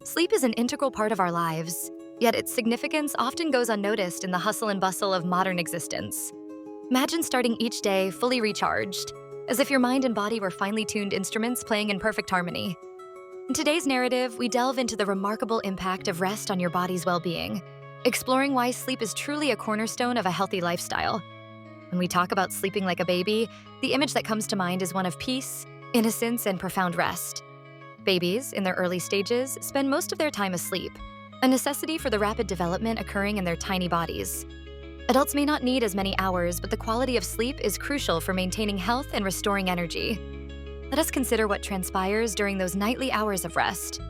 Sleep is an integral part of our lives, yet its significance often goes unnoticed in the hustle and bustle of modern existence. Imagine starting each day fully recharged, as if your mind and body were finely tuned instruments playing in perfect harmony. In today's narrative, we delve into the remarkable impact of rest on your body's well-being, exploring why sleep is truly a cornerstone of a healthy lifestyle. When we talk about sleeping like a baby, the image that comes to mind is one of peace, innocence, and profound rest. Babies, in their early stages, spend most of their time asleep, a necessity for the rapid development occurring in their tiny bodies. Adults may not need as many hours, but the quality of sleep is crucial for maintaining health and restoring energy. Let us consider what transpires during those nightly hours of rest.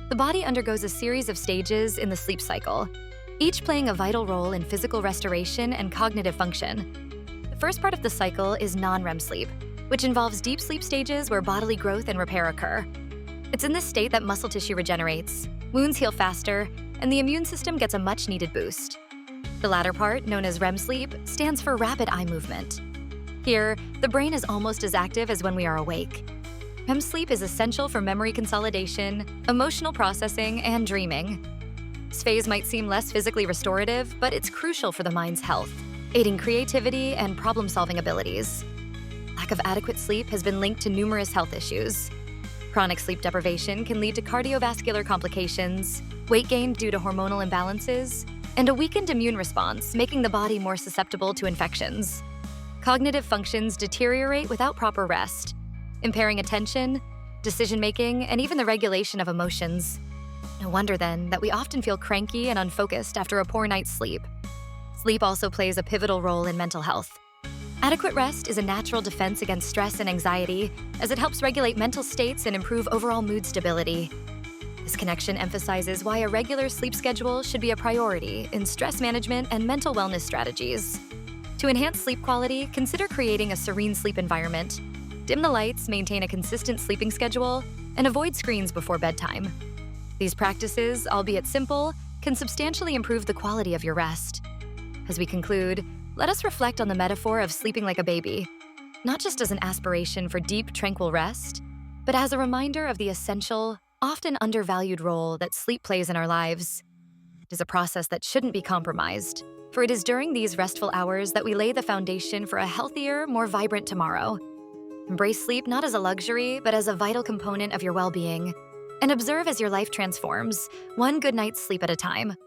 The body undergoes a series of stages in the sleep cycle, each playing a vital role in physical restoration and cognitive function. The first part of the cycle is non-REM sleep, which involves deep sleep stages where bodily growth and repair occur. It's in this state that muscle tissue regenerates, wounds heal faster, and the immune system gets a much-needed boost. The latter part, known as REM sleep, stands for rapid eye movement. Here, the brain is almost as active as when we are awake. REM sleep is essential for memory consolidation, emotional processing, and dreaming. This phase might seem less physically restorative, but it's crucial for the mind's health, aiding creativity and problem-solving abilities. Lack of adequate sleep has been linked to numerous health issues. Chronic sleep deprivation can lead to cardiovascular complications, weight gain due to hormonal imbalances, and a weakened immune response, making the body more susceptible to infections. Cognitive functions deteriorate without proper rest, impairing attention, decision-making, and even the regulation of emotions. No wonder, then, that we often feel cranky and unfocused after a poor night's sleep. Sleep also plays a pivotal role in mental health. Adequate rest is a natural defense against stress and anxiety, as it helps regulate mental states and improve overall mood stability. This connection emphasizes why a regular sleep schedule should be a priority in stress management and mental wellness strategies. To enhance sleep quality, consider creating a serene sleep environment. Dim the lights, maintain a consistent sleeping schedule, and avoid screens before bedtime. These practices, albeit simple, can substantially improve the quality of your rest. As we conclude, let us reflect on the metaphor of sleeping like a baby, not just as an aspiration for deep, tranquil rest, but as a reminder of the essential, often undervalued role that sleep plays in our lives. It is a process that shouldn't be compromised, for it is during these restful hours that we lay the foundation for a healthier, more vibrant tomorrow. Embrace sleep not as a luxury, but as a vital component of your well-being, and observe as your life transforms, one good night's sleep at a time.